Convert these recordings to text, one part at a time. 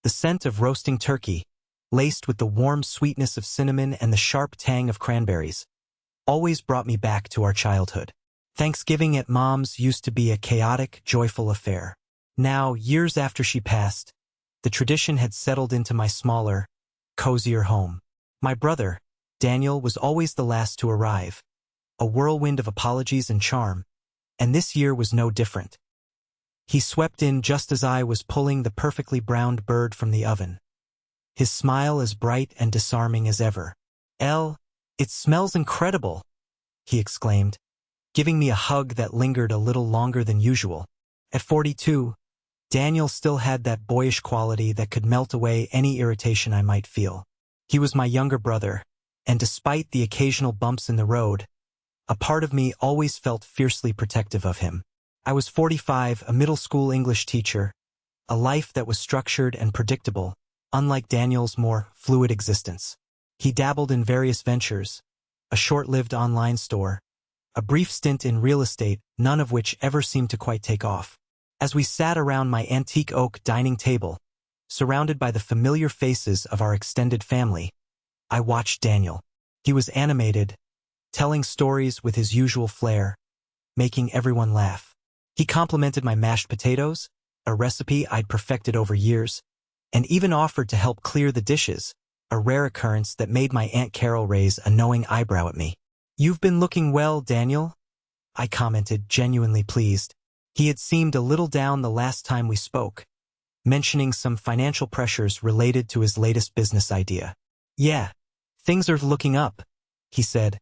The scent of roasting turkey, laced with the warm sweetness of cinnamon and the sharp tang of cranberries, always brought me back to our childhood. Thanksgiving at Mom's used to be a chaotic, joyful affair. Now, years after she passed, the tradition had settled into my smaller, cozier home. My brother, Daniel, was always the last to arrive, a whirlwind of apologies and charm, and this year was no different. He swept in just as I was pulling the perfectly browned bird from the oven, his smile as bright and disarming as ever. "Elle, it smells incredible," he exclaimed, giving me a hug that lingered a little longer than usual. At 42, Daniel still had that boyish quality that could melt away any irritation I might feel. He was my younger brother, and despite the occasional bumps in the road, a part of me always felt fiercely protective of him. I was 45, a middle school English teacher, a life that was structured and predictable, unlike Daniel's more fluid existence. He dabbled in various ventures, a short-lived online store, a brief stint in real estate, none of which ever seemed to quite take off. As we sat around my antique oak dining table, surrounded by the familiar faces of our extended family, I watched Daniel. He was animated, telling stories with his usual flair, making everyone laugh. He complimented my mashed potatoes, a recipe I'd perfected over years, and even offered to help clear the dishes, a rare occurrence that made my Aunt Carol raise a knowing eyebrow at me. "You've been looking well, Daniel," I commented, genuinely pleased. He had seemed a little down the last time we spoke, mentioning some financial pressures related to his latest business idea. "Yeah, things are looking up," he said,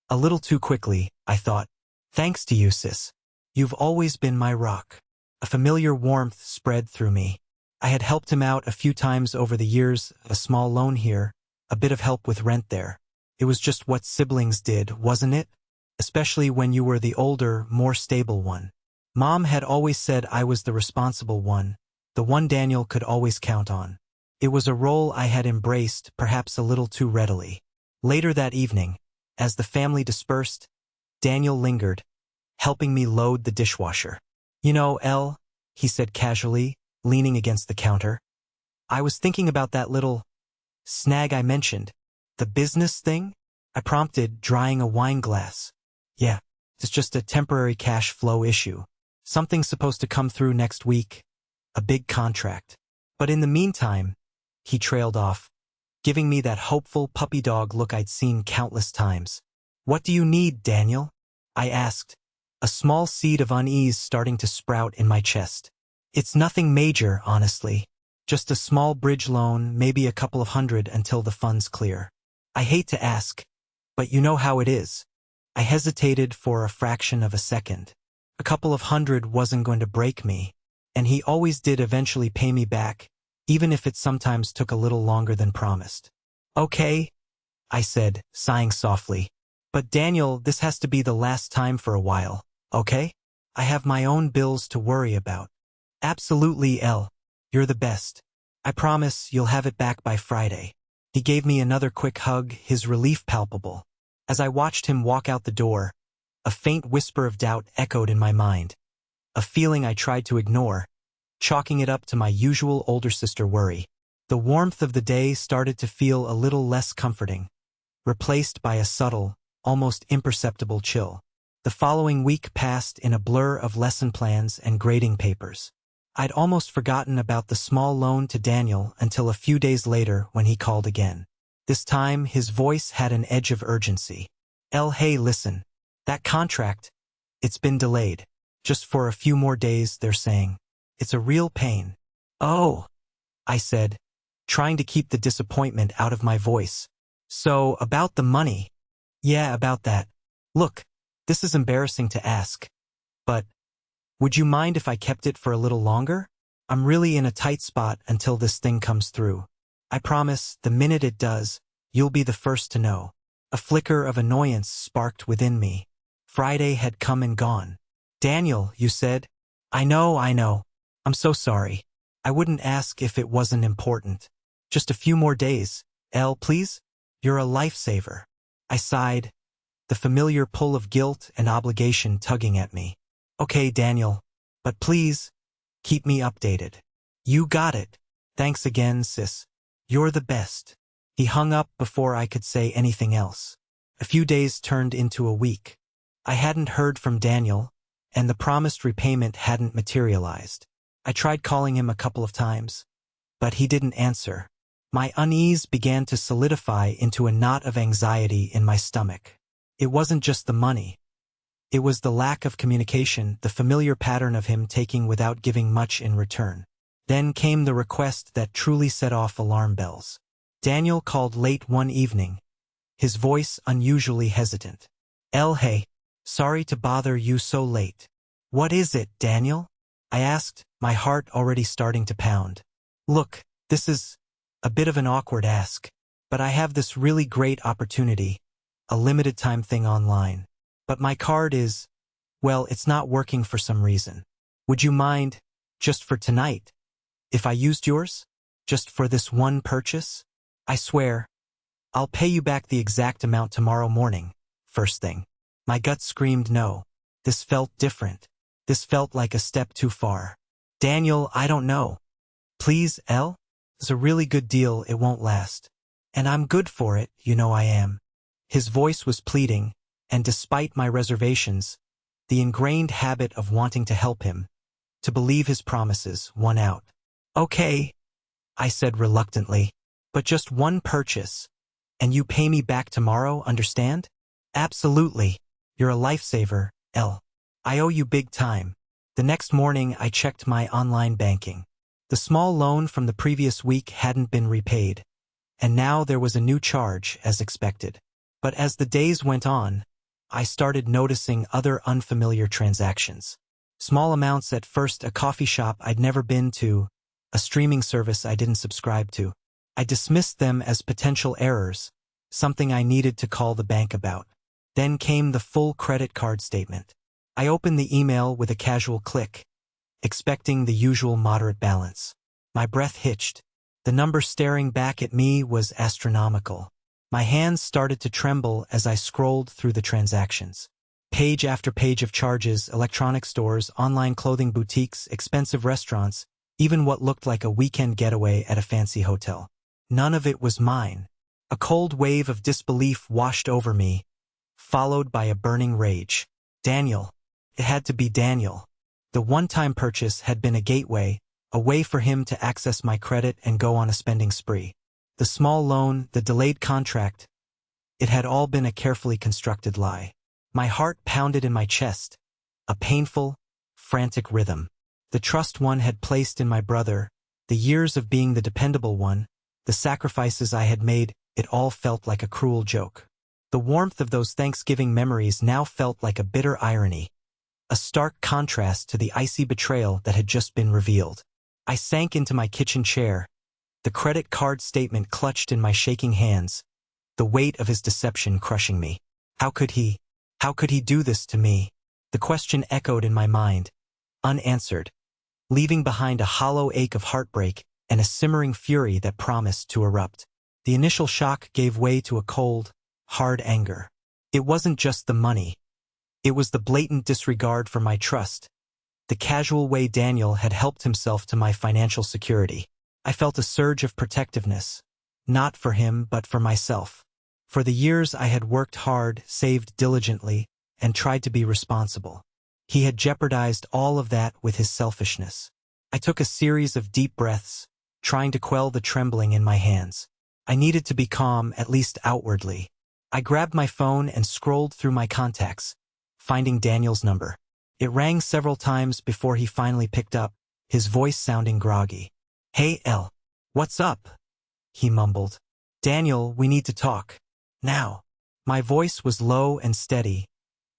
a little too quickly, I thought. "Thanks to you, sis. You've always been my rock." A familiar warmth spread through me. I had helped him out a few times over the years, a small loan here, a bit of help with rent there. It was just what siblings did, wasn't it? Especially when you were the older, more stable one. Mom had always said I was the responsible one, the one Daniel could always count on. It was a role I had embraced, perhaps a little too readily. Later that evening, as the family dispersed, Daniel lingered, helping me load the dishwasher. "You know, Elle," he said casually, leaning against the counter, "I was thinking about that little snag I mentioned. The business thing?" I prompted, drying a wine glass. "Yeah, it's just a temporary cash flow issue. Something's supposed to come through next week, a big contract. But in the meantime," he trailed off, giving me that hopeful puppy dog look I'd seen countless times. "What do you need, Daniel?" I asked, a small seed of unease starting to sprout in my chest. "It's nothing major, honestly. Just a small bridge loan, maybe a couple of hundred until the funds clear." I hate to ask, but you know how it is. I hesitated for a fraction of a second. A couple of hundred wasn't going to break me, and he always did eventually pay me back, even if it sometimes took a little longer than promised. "Okay," I said, sighing softly. "But Daniel, this has to be the last time for a while, okay? I have my own bills to worry about." "Absolutely, Elle. You're the best. I promise you'll have it back by Friday." He gave me another quick hug, his relief palpable. As I watched him walk out the door, a faint whisper of doubt echoed in my mind, a feeling I tried to ignore, chalking it up to my usual older sister worry. The warmth of the day started to feel a little less comforting, replaced by a subtle, almost imperceptible chill. The following week passed in a blur of lesson plans and grading papers. I'd almost forgotten about the small loan to Daniel until a few days later when he called again. This time, his voice had an edge of urgency. "Elle, hey, listen. That contract, it's been delayed. Just for a few more days, they're saying. It's a real pain." "Oh," I said, trying to keep the disappointment out of my voice. "So, about the money." "Yeah, about that. Look, this is embarrassing to ask, but would you mind if I kept it for a little longer? I'm really in a tight spot until this thing comes through. I promise, the minute it does, you'll be the first to know." A flicker of annoyance sparked within me. Friday had come and gone. "Daniel, you said?" I know. I'm so sorry. I wouldn't ask if it wasn't important. Just a few more days. Elle, please? You're a lifesaver." I sighed, the familiar pull of guilt and obligation tugging at me. "Okay, Daniel, but please, keep me updated." "You got it." Thanks again, sis. You're the best. He hung up before I could say anything else. A few days turned into a week. I hadn't heard from Daniel, and the promised repayment hadn't materialized. I tried calling him a couple of times, but he didn't answer. My unease began to solidify into a knot of anxiety in my stomach. It wasn't just the money. It was the lack of communication, the familiar pattern of him taking without giving much in return. Then came the request that truly set off alarm bells. Daniel called late one evening, his voice unusually hesitant. Elle, hey, sorry to bother you so late. What is it, Daniel? I asked, my heart already starting to pound. Look, this is a bit of an awkward ask, but I have this really great opportunity, a limited time thing online. But my card is, well, it's not working for some reason. Would you mind, just for tonight, if I used yours? Just for this one purchase? I swear, I'll pay you back the exact amount tomorrow morning, first thing. My gut screamed no. This felt different. This felt like a step too far. Daniel, I don't know. Please, Elle? It's a really good deal, it won't last. And I'm good for it, you know I am. His voice was pleading, and despite my reservations, the ingrained habit of wanting to help him, to believe his promises, won out. Okay, I said reluctantly, but just one purchase, and you pay me back tomorrow, understand? Absolutely. You're a lifesaver, Elle. I owe you big time. The next morning I checked my online banking. The small loan from the previous week hadn't been repaid, and now there was a new charge as expected. But as the days went on, I started noticing other unfamiliar transactions. Small amounts at first, a coffee shop I'd never been to, a streaming service I didn't subscribe to. I dismissed them as potential errors, something I needed to call the bank about. Then came the full credit card statement. I opened the email with a casual click, expecting the usual moderate balance. My breath hitched. The number staring back at me was astronomical. My hands started to tremble as I scrolled through the transactions. Page after page of charges, electronic stores, online clothing boutiques, expensive restaurants, even what looked like a weekend getaway at a fancy hotel. None of it was mine. A cold wave of disbelief washed over me, followed by a burning rage. Daniel. It had to be Daniel. The one-time purchase had been a gateway, a way for him to access my credit and go on a spending spree. The small loan, the delayed contract, it had all been a carefully constructed lie. My heart pounded in my chest, a painful, frantic rhythm. The trust one had placed in my brother, the years of being the dependable one, the sacrifices I had made, it all felt like a cruel joke. The warmth of those Thanksgiving memories now felt like a bitter irony, a stark contrast to the icy betrayal that had just been revealed. I sank into my kitchen chair, the credit card statement clutched in my shaking hands, the weight of his deception crushing me. How could he do this to me? The question echoed in my mind, unanswered, leaving behind a hollow ache of heartbreak and a simmering fury that promised to erupt. The initial shock gave way to a cold, hard anger. It wasn't just the money. It was the blatant disregard for my trust, the casual way Daniel had helped himself to my financial security. I felt a surge of protectiveness, not for him but for myself. For the years I had worked hard, saved diligently, and tried to be responsible. He had jeopardized all of that with his selfishness. I took a series of deep breaths, trying to quell the trembling in my hands. I needed to be calm, at least outwardly. I grabbed my phone and scrolled through my contacts, finding Daniel's number. It rang several times before he finally picked up, his voice sounding groggy. Hey, Elle. What's up? He mumbled. Daniel, we need to talk. Now. My voice was low and steady,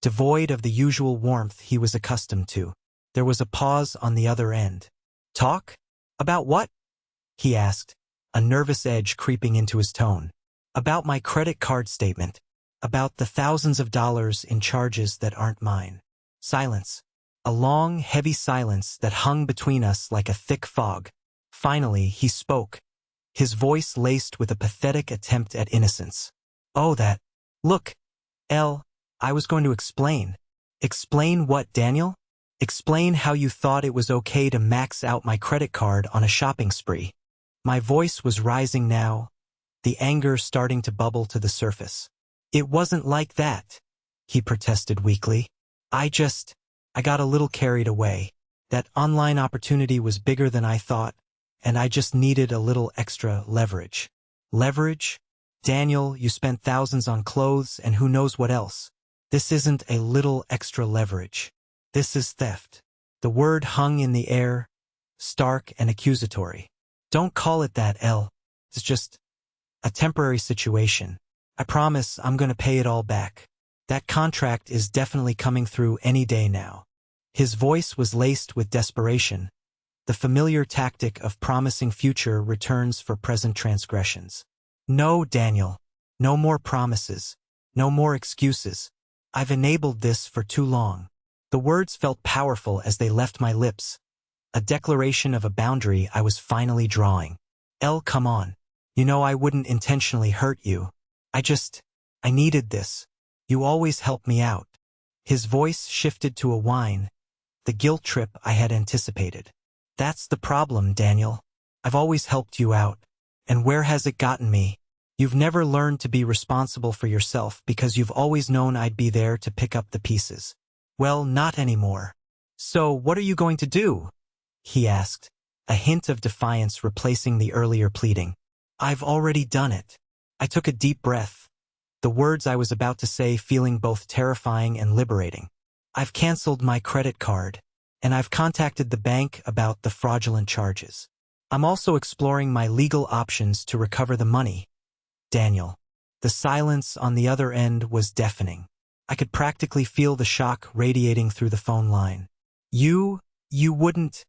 devoid of the usual warmth he was accustomed to. There was a pause on the other end. Talk? About what? He asked, a nervous edge creeping into his tone. About my credit card statement. About the thousands of dollars in charges that aren't mine. Silence. A long, heavy silence that hung between us like a thick fog. Finally, he spoke, his voice laced with a pathetic attempt at innocence. Oh, that. Look, Elle, I was going to explain. Explain what, Daniel? Explain how you thought it was okay to max out my credit card on a shopping spree. My voice was rising now, the anger starting to bubble to the surface. "It wasn't like that," he protested weakly. I got a little carried away. That online opportunity was bigger than I thought, and I just needed a little extra leverage." "Leverage? Daniel, you spent thousands on clothes and who knows what else. This isn't a little extra leverage. This is theft." The word hung in the air, stark and accusatory. "Don't call it that, Elle. It's just a temporary situation. I promise I'm going to pay it all back. That contract is definitely coming through any day now." His voice was laced with desperation, the familiar tactic of promising future returns for present transgressions. "No, Daniel. No more promises. No more excuses. I've enabled this for too long." The words felt powerful as they left my lips, a declaration of a boundary I was finally drawing. "Elle, come on. You know I wouldn't intentionally hurt you. I needed this. You always help me out." His voice shifted to a whine, the guilt trip I had anticipated. "That's the problem, Daniel. I've always helped you out. And where has it gotten me? You've never learned to be responsible for yourself because you've always known I'd be there to pick up the pieces. Well, not anymore." "So what are you going to do?" he asked, a hint of defiance replacing the earlier pleading. "I've already done it." I took a deep breath, the words I was about to say feeling both terrifying and liberating. "I've canceled my credit card, and I've contacted the bank about the fraudulent charges. I'm also exploring my legal options to recover the money." Daniel. The silence on the other end was deafening. I could practically feel the shock radiating through the phone line. You wouldn't,"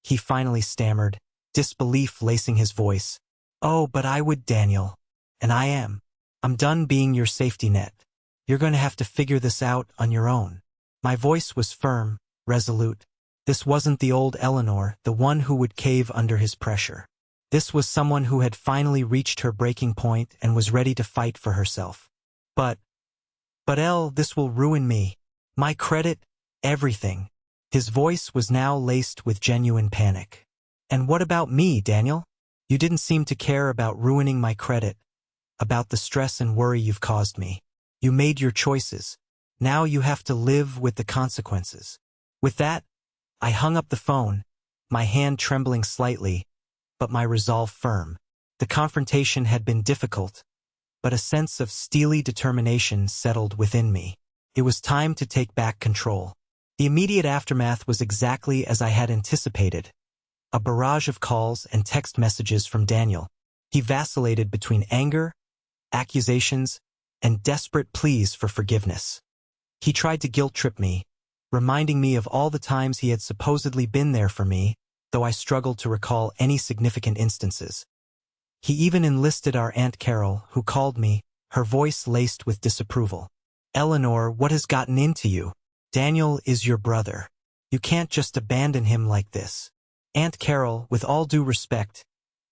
he finally stammered, disbelief lacing his voice. "Oh, but I would, Daniel. And I am. I'm done being your safety net. You're going to have to figure this out on your own." My voice was firm, resolute. This wasn't the old Eleanor, the one who would cave under his pressure. This was someone who had finally reached her breaking point and was ready to fight for herself. But Elle, this will ruin me. My credit, everything." His voice was now laced with genuine panic. "And what about me, Daniel? You didn't seem to care about ruining my credit, about the stress and worry you've caused me. You made your choices. Now you have to live with the consequences." With that, I hung up the phone, my hand trembling slightly, but my resolve firm. The confrontation had been difficult, but a sense of steely determination settled within me. It was time to take back control. The immediate aftermath was exactly as I had anticipated. A barrage of calls and text messages from Daniel. He vacillated between anger, accusations, and desperate pleas for forgiveness. He tried to guilt-trip me, reminding me of all the times he had supposedly been there for me, though I struggled to recall any significant instances. He even enlisted our Aunt Carol, who called me, her voice laced with disapproval. "Eleanor, what has gotten into you? Daniel is your brother. You can't just abandon him like this." "Aunt Carol, with all due respect,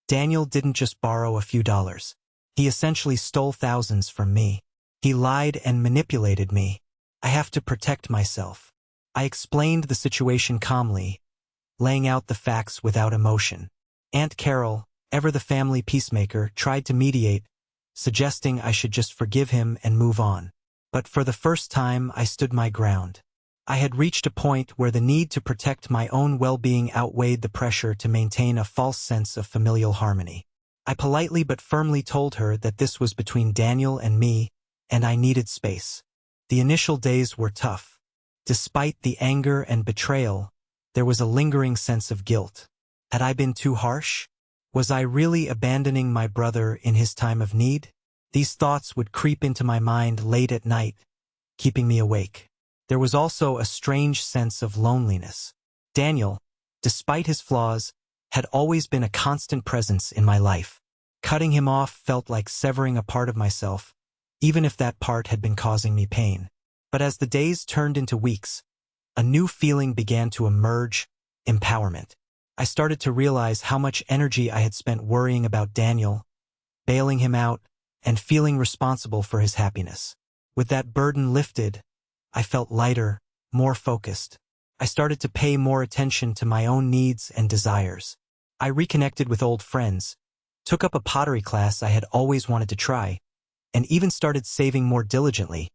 Daniel didn't just borrow a few dollars. He essentially stole thousands from me. He lied and manipulated me. I have to protect myself." I explained the situation calmly, laying out the facts without emotion. Aunt Carol, ever the family peacemaker, tried to mediate, suggesting I should just forgive him and move on. But for the first time, I stood my ground. I had reached a point where the need to protect my own well-being outweighed the pressure to maintain a false sense of familial harmony. I politely but firmly told her that this was between Daniel and me, and I needed space. The initial days were tough. Despite the anger and betrayal, there was a lingering sense of guilt. Had I been too harsh? Was I really abandoning my brother in his time of need? These thoughts would creep into my mind late at night, keeping me awake. There was also a strange sense of loneliness. Daniel, despite his flaws, had always been a constant presence in my life. Cutting him off felt like severing a part of myself, even if that part had been causing me pain. But as the days turned into weeks, a new feeling began to emerge: empowerment. I started to realize how much energy I had spent worrying about Daniel, bailing him out, and feeling responsible for his happiness. With that burden lifted, I felt lighter, more focused. I started to pay more attention to my own needs and desires. I reconnected with old friends, took up a pottery class I had always wanted to try, and even started saving more diligently,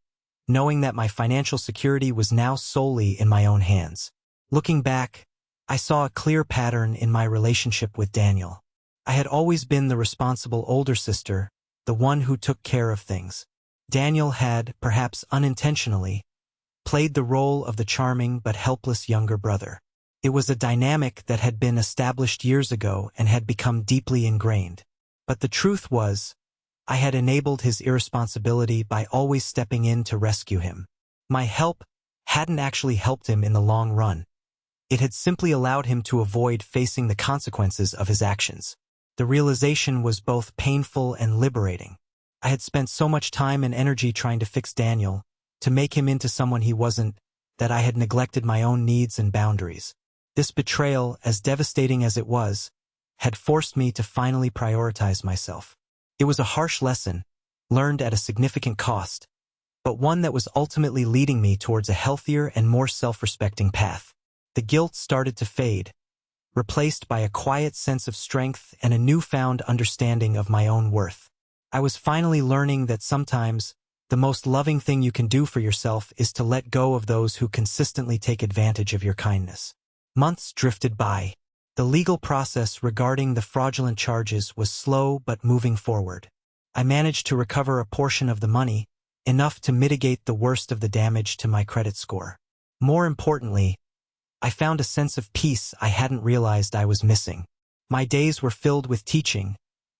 knowing that my financial security was now solely in my own hands. Looking back, I saw a clear pattern in my relationship with Daniel. I had always been the responsible older sister, the one who took care of things. Daniel had, perhaps unintentionally, played the role of the charming but helpless younger brother. It was a dynamic that had been established years ago and had become deeply ingrained. But the truth was, I had enabled his irresponsibility by always stepping in to rescue him. My help hadn't actually helped him in the long run. It had simply allowed him to avoid facing the consequences of his actions. The realization was both painful and liberating. I had spent so much time and energy trying to fix Daniel, to make him into someone he wasn't, that I had neglected my own needs and boundaries. This betrayal, as devastating as it was, had forced me to finally prioritize myself. It was a harsh lesson, learned at a significant cost, but one that was ultimately leading me towards a healthier and more self-respecting path. The guilt started to fade, replaced by a quiet sense of strength and a newfound understanding of my own worth. I was finally learning that sometimes the most loving thing you can do for yourself is to let go of those who consistently take advantage of your kindness. Months drifted by. The legal process regarding the fraudulent charges was slow but moving forward. I managed to recover a portion of the money, enough to mitigate the worst of the damage to my credit score. More importantly, I found a sense of peace I hadn't realized I was missing. My days were filled with teaching,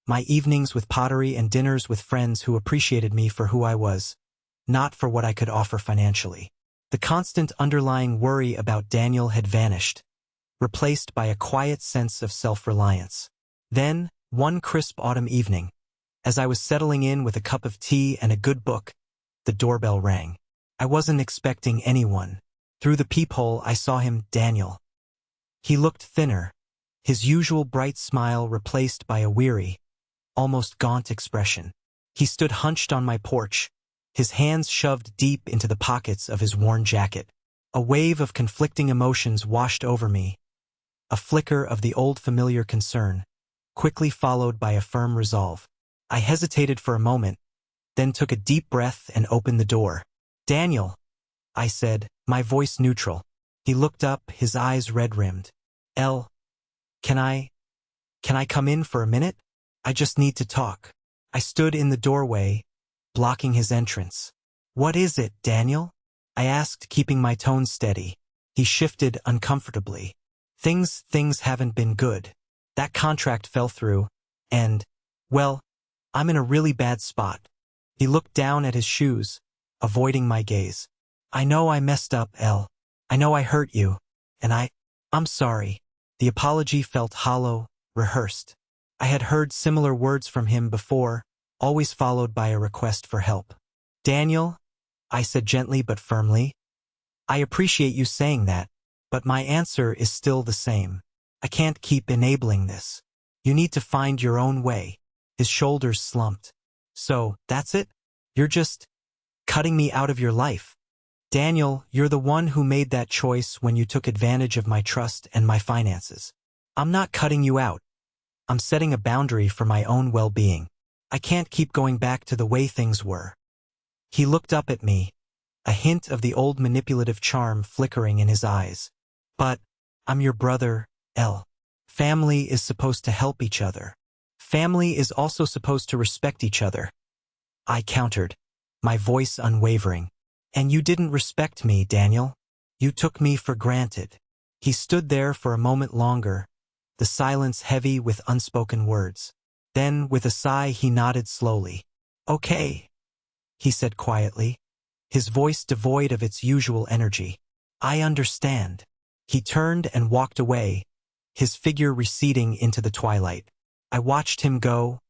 my evenings with pottery and dinners with friends who appreciated me for who I was, not for what I could offer financially. The constant underlying worry about Daniel had vanished, replaced by a quiet sense of self-reliance. Then, one crisp autumn evening, as I was settling in with a cup of tea and a good book, the doorbell rang. I wasn't expecting anyone. Through the peephole I saw him, Daniel. He looked thinner, his usual bright smile replaced by a weary, almost gaunt expression. He stood hunched on my porch, his hands shoved deep into the pockets of his worn jacket. A wave of conflicting emotions washed over me, a flicker of the old familiar concern, quickly followed by a firm resolve. I hesitated for a moment, then took a deep breath and opened the door. "Daniel," I said, my voice neutral. He looked up, his eyes red-rimmed. "Elle, can I come in for a minute? I just need to talk." I stood in the doorway, blocking his entrance. "What is it, Daniel?" I asked, keeping my tone steady. He shifted uncomfortably. Things haven't been good. That contract fell through, and, well, I'm in a really bad spot." He looked down at his shoes, avoiding my gaze. "I know I messed up, Elle. I know I hurt you, and I'm sorry." The apology felt hollow, rehearsed. I had heard similar words from him before, always followed by a request for help. "Daniel," I said gently but firmly, "I appreciate you saying that, but my answer is still the same. I can't keep enabling this. You need to find your own way." His shoulders slumped. "So, that's it? You're just cutting me out of your life?" "Daniel, you're the one who made that choice when you took advantage of my trust and my finances. I'm not cutting you out. I'm setting a boundary for my own well-being. I can't keep going back to the way things were." He looked up at me, a hint of the old manipulative charm flickering in his eyes. "But I'm your brother, Elle. Family is supposed to help each other. Family is also supposed to respect each other," I countered, my voice unwavering. "And you didn't respect me, Daniel. You took me for granted." He stood there for a moment longer, the silence heavy with unspoken words. Then, with a sigh, he nodded slowly. "Okay," he said quietly, his voice devoid of its usual energy. "I understand." He turned and walked away, his figure receding into the twilight. I watched him go,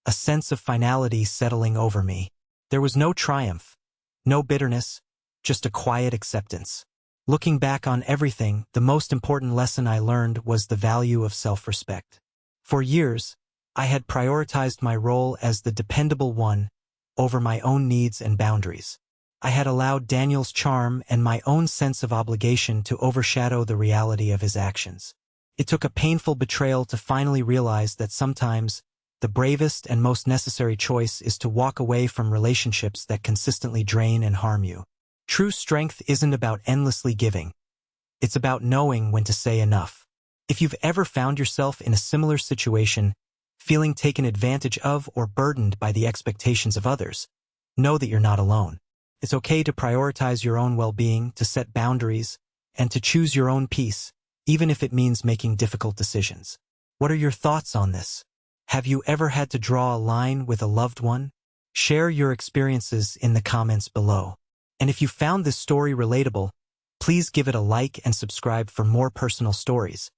a sense of finality settling over me. There was no triumph, no bitterness, just a quiet acceptance. Looking back on everything, the most important lesson I learned was the value of self-respect. For years, I had prioritized my role as the dependable one over my own needs and boundaries. I had allowed Daniel's charm and my own sense of obligation to overshadow the reality of his actions. It took a painful betrayal to finally realize that sometimes the bravest and most necessary choice is to walk away from relationships that consistently drain and harm you. True strength isn't about endlessly giving. It's about knowing when to say enough. If you've ever found yourself in a similar situation, feeling taken advantage of or burdened by the expectations of others, know that you're not alone. It's okay to prioritize your own well-being, to set boundaries, and to choose your own peace, even if it means making difficult decisions. What are your thoughts on this? Have you ever had to draw a line with a loved one? Share your experiences in the comments below. And if you found this story relatable, please give it a like and subscribe for more personal stories.